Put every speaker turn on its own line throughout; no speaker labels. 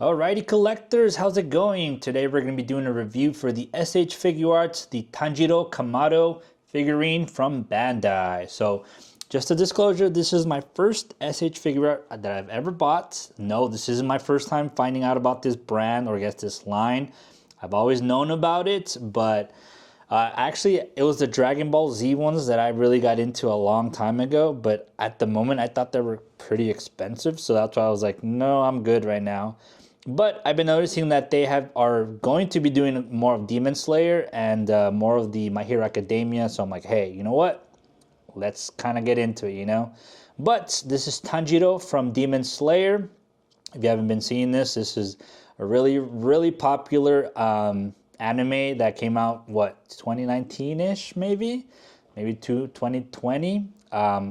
Alrighty collectors, how's it going? Today we're going to be doing a review for the S.H.Figuarts, the Tanjiro Kamado figurine from Bandai. So just a disclosure, this is my first S.H. Figuart that I've ever bought. No, this isn't my first time finding out about this brand or I guess this line. I've always known about it, but actually it was the Dragon Ball Z ones that I really got into a long time ago. But at the moment I thought they were pretty expensive, so that's why I was like, no, I'm good right now. But I've been noticing that they are going to be doing more of Demon Slayer and more of the My Hero Academia. So I'm like, hey, you know what? Let's kind of get into it, you know? But this is Tanjiro from Demon Slayer. If you haven't been seeing this is a really, really popular anime that came out, what, 2019-ish maybe? Maybe 2020.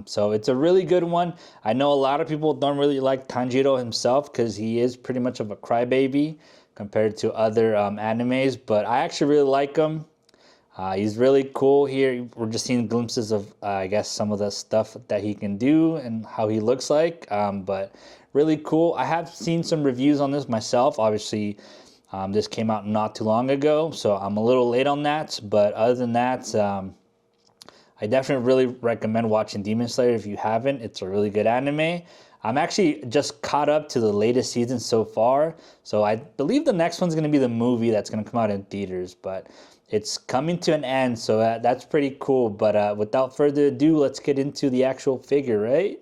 So it's a really good one. I know a lot of people don't really like Tanjiro himself because he is pretty much of a crybaby compared to other animes, but I actually really like him. He's really cool here. We're just seeing glimpses of, I guess, some of the stuff that he can do and how he looks like, but really cool. I have seen some reviews on this myself. Obviously, this came out not too long ago, so I'm a little late on that, but other than that, I definitely really recommend watching Demon Slayer if you haven't. It's a really good anime. I'm actually just caught up to the latest season so far. So I believe the next one's going to be the movie that's going to come out in theaters. But it's coming to an end, so that's pretty cool. But without further ado, let's get into the actual figure, right?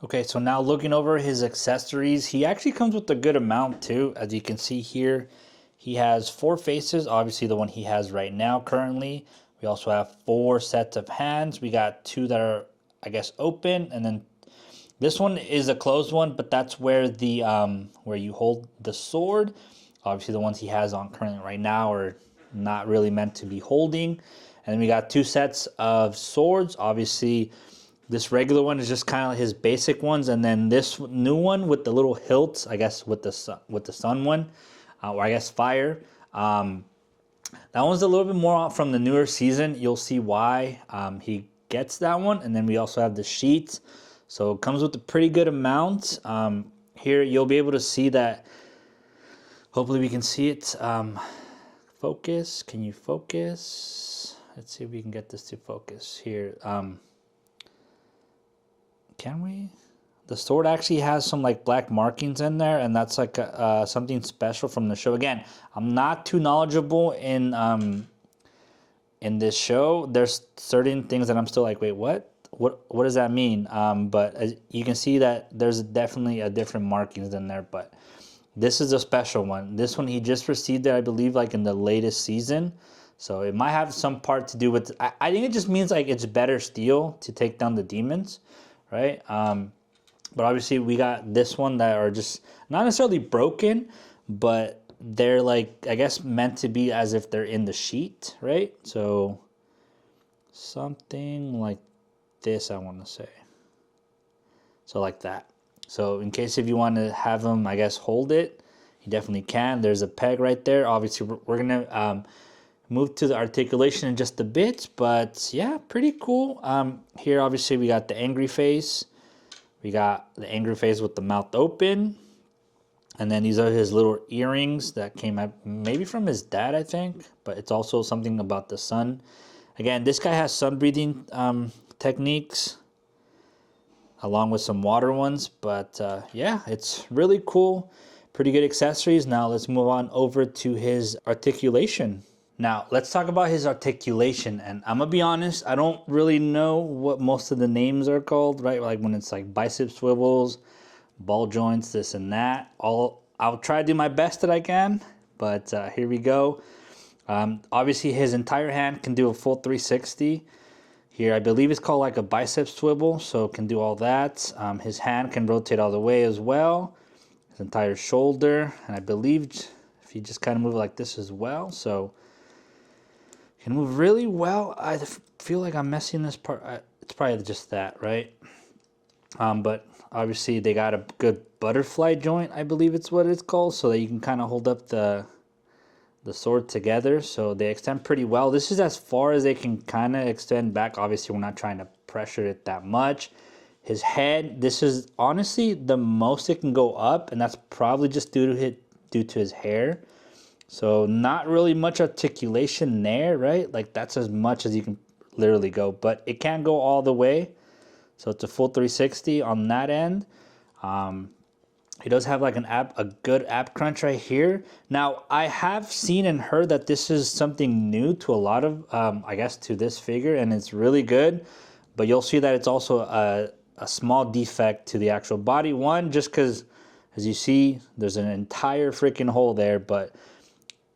Okay, so now looking over his accessories, he actually comes with a good amount too. As you can see here, he has 4 faces, obviously the one he has right now currently. We also have 4 sets of hands. We got 2 that are, I guess, open, and then this one is a closed one, but that's where the where you hold the sword. Obviously the ones he has on currently right now are not really meant to be holding. And then we got 2 sets of swords. Obviously this regular one is just kind of his basic ones, and then this new one with the little hilts, I guess with the sun one, or I guess fire. That one's a little bit more from the newer season. You'll see why he gets that one. And then we also have the sheet, so it comes with a pretty good amount. Here you'll be able to see that. Hopefully we can see it. Focus. Can you focus? Let's see if we can get this to focus here. Can we? The sword actually has some like black markings in there, and that's like something special from the show. Again, I'm not too knowledgeable in this show. There's certain things that I'm still like, wait, what? What does that mean? But as you can see that there's definitely a different markings in there, but this is a special one. This one he just received it, I believe, like in the latest season. So it might have some part to do with. I think it just means like it's better steel to take down the demons, right? But obviously we got this one that are just not necessarily broken, but they're like, I guess, meant to be as if they're in the sheet, right? So something like this, I want to say. So like that. So in case if you want to have them, I guess, hold it, you definitely can. There's a peg right there. Obviously we're going to move to the articulation in just a bit, but yeah, pretty cool. Here obviously we got the angry face. We got the angry face with the mouth open. And then these are his little earrings that came out maybe from his dad, I think. But it's also something about the sun. Again, this guy has sun breathing techniques along with some water ones. But yeah, it's really cool. Pretty good accessories. Now let's move on over to his articulation. Now, let's talk about his articulation, and I'm going to be honest, I don't really know what most of the names are called, right? Like when it's like bicep swivels, ball joints, this and that. I'll try to do my best that I can, but here we go. Obviously, his entire hand can do a full 360. Here, I believe it's called like a bicep swivel, so it can do all that. His hand can rotate all the way as well. His entire shoulder, and I believe if you just kind of move like this as well, so can move really well. I feel like I'm messing this part. It's probably just that, right? But obviously they got a good butterfly joint, I believe it's what it's called, so that you can kind of hold up the the sword together, so they extend pretty well. This is as far as they can kind of extend back. Obviously, we're not trying to pressure it that much. His head, this is honestly the most it can go up, and that's probably just due to his hair. So not really much articulation there, right? Like that's as much as you can literally go, but it can't go all the way. So it's a full 360 on that end. He does have like a good ab crunch right here. Now I have seen and heard that this is something new to a lot of, I guess, to this figure, and it's really good. But you'll see that it's also a small defect to the actual body. One, just because, as you see, there's an entire freaking hole there. But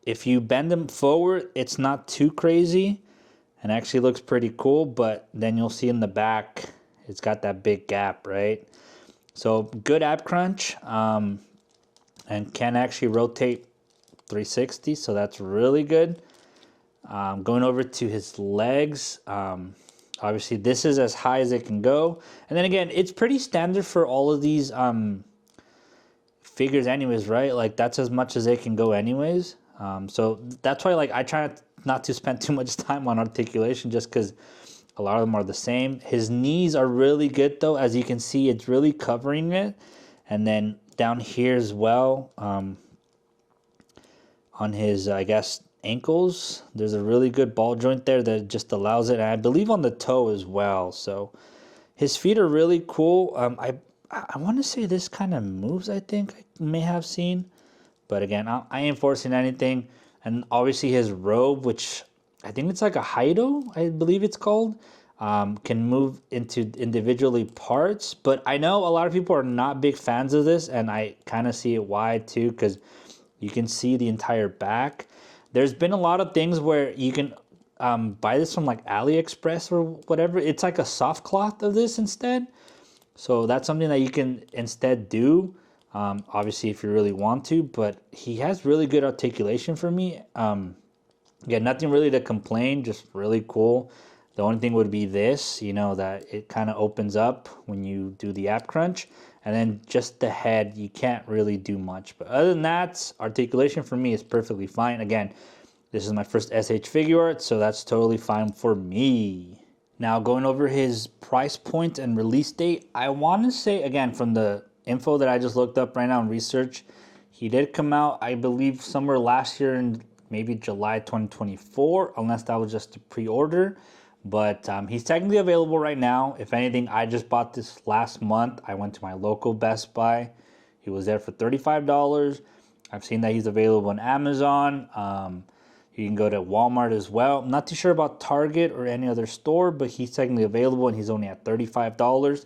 if you bend them forward, it's not too crazy, and actually looks pretty cool. But then you'll see in the back, it's got that big gap, right? So good ab crunch, and can actually rotate 360, so that's really good. Going over to his legs, obviously this is as high as it can go. And then again, it's pretty standard for all of these figures anyways, right? Like that's as much as they can go anyways. So that's why like I try not to spend too much time on articulation, just because a lot of them are the same. His knees are really good though. As you can see, it's really covering it. And then down here as well, on his, I guess, ankles, there's a really good ball joint there that just allows it. And I believe on the toe as well. So his feet are really cool. I want to say this kind of moves, I think I may have seen. But again, I ain't forcing anything. And obviously his robe, which I think it's like a Haido, I believe it's called, can move into individually parts. But I know a lot of people are not big fans of this, and I kind of see it why too, because you can see the entire back. There's been a lot of things where you can buy this from like AliExpress or whatever. It's like a soft cloth of this instead. So that's something that you can instead do, obviously if you really want to. But he has really good articulation for me. Yeah, nothing really to complain, just really cool. The only thing would be this, you know, that it kind of opens up when you do the ab crunch. And then just the head, you can't really do much. But other than that, articulation for me is perfectly fine. Again, this is my first S.H.Figuarts, so that's totally fine for me. Now, going over his price point and release date, I want to say, again, from the info that I just looked up right now in research, he did come out, I believe, somewhere last year in maybe July 2024, unless that was just a pre-order. But he's technically available right now. If anything, I just bought this last month. I went to my local Best Buy. He was there for $35. I've seen that he's available on Amazon. You can go to Walmart as well. I'm not too sure about Target or any other store, but he's technically available and he's only at $35,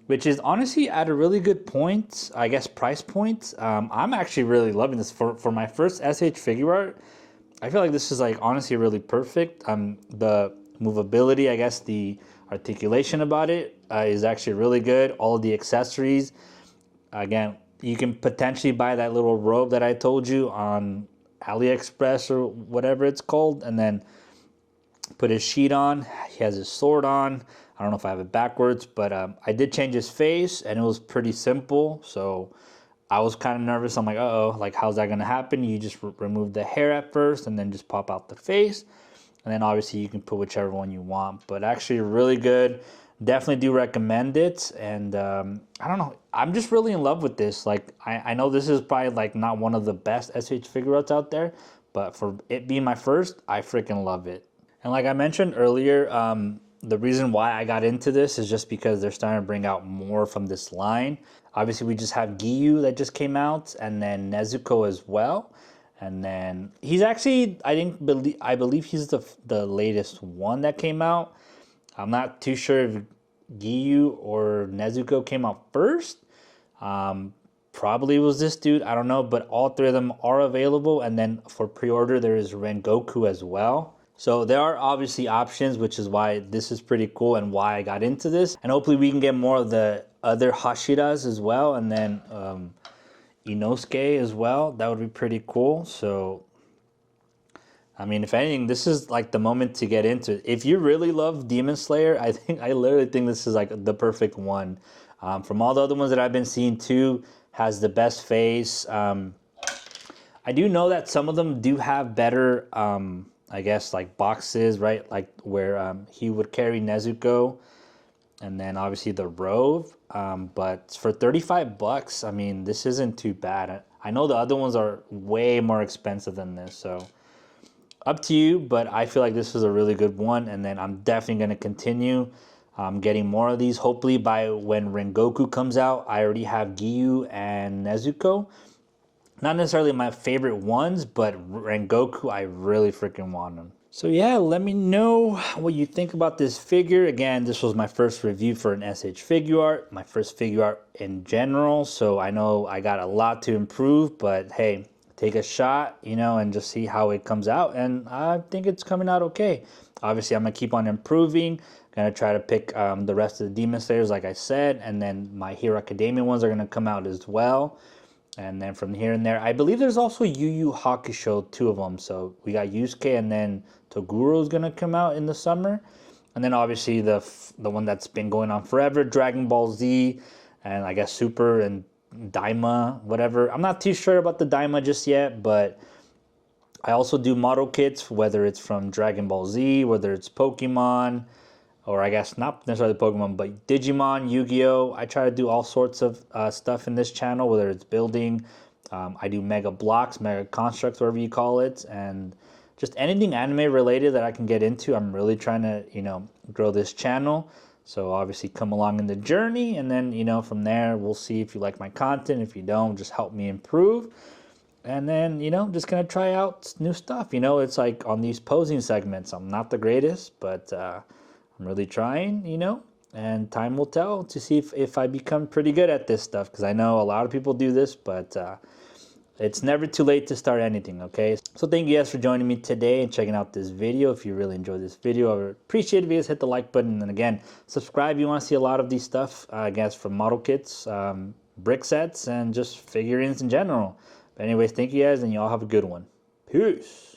which is honestly at a really good point, I guess, price point. I'm actually really loving this. For my first S.H.Figuart, I feel like this is like honestly really perfect. The movability, I guess the articulation about it is actually really good. All of the accessories, again, you can potentially buy that little robe that I told you on AliExpress or whatever it's called, and then put his sheet on. He has his sword on. I don't know if I have it backwards, but I did change his face and it was pretty simple. So I was kind of nervous. I'm like, uh-oh, like how's that gonna happen? You just remove the hair at first and then just pop out the face. And then obviously you can put whichever one you want. But actually really good. Definitely do recommend it. And I don't know. I'm just really in love with this. Like I know this is probably like not one of the best S.H.Figuarts out there. But for it being my first, I freaking love it. And like I mentioned earlier, the reason why I got into this is just because they're starting to bring out more from this line. Obviously we just have Giyu that just came out. And then Nezuko as well. And then he's actually, I believe he's the latest one that came out. I'm not too sure if Giyu or Nezuko came out first. Probably was this dude, I don't know. But all three of them are available. And then for pre-order, there is Rengoku as well. So there are obviously options, which is why this is pretty cool and why I got into this. And hopefully we can get more of the other Hashiras as well. And then Inosuke as well. That would be pretty cool. So I mean, if anything, this is like the moment to get into it. If you really love Demon Slayer, I literally think this is like the perfect one. From all the other ones that I've been seeing too, has the best face. I do know that some of them do have better, I guess, like boxes, right? Like where he would carry Nezuko, and then obviously the Rove. But for 35 bucks, I mean, this isn't too bad. I know the other ones are way more expensive than this, so up to you, but I feel like this is a really good one, and then I'm definitely going to continue getting more of these. Hopefully by when Rengoku comes out, I already have Giyu and Nezuko. Not necessarily my favorite ones, but Rengoku, I really freaking want them. So yeah, let me know what you think about this figure. Again, this was my first review for an S.H. Figuart, my first figure art in general. So I know I got a lot to improve, but hey, take a shot, you know, and just see how it comes out. And I think it's coming out okay. Obviously, I'm going to keep on improving. Going to try to pick the rest of the Demon Slayers, like I said. And then my Hero Academia ones are going to come out as well. And then from here and there, I believe there's also Yu Yu Hakusho, 2 of them. So we got Yusuke, and then Toguro is going to come out in the summer. And then obviously the one that's been going on forever, Dragon Ball Z, and I guess Super and Daima, whatever. I'm not too sure about the Daima just yet, but I also do model kits, whether it's from Dragon Ball Z, whether it's Pokemon, or I guess not necessarily Pokemon, but Digimon, Yu-Gi-Oh! I try to do all sorts of stuff in this channel, whether it's building, I do mega blocks, mega constructs, whatever you call it, and just anything anime related that I can get into. I'm really trying to, you know, grow this channel. So obviously come along in the journey, and then, you know, from there, we'll see if you like my content. If you don't, just help me improve. And then, you know, just gonna try out new stuff. You know, it's like on these posing segments, I'm not the greatest, but I'm really trying, you know, and time will tell to see if I become pretty good at this stuff, because I know a lot of people do this, but it's never too late to start anything, okay? So thank you guys for joining me today and checking out this video. If you really enjoyed this video, I would appreciate it if you guys hit the like button. And again, subscribe if you want to see a lot of these stuff, I guess, from model kits, brick sets, and just figurines in general. But anyways, thank you guys, and you all have a good one. Peace.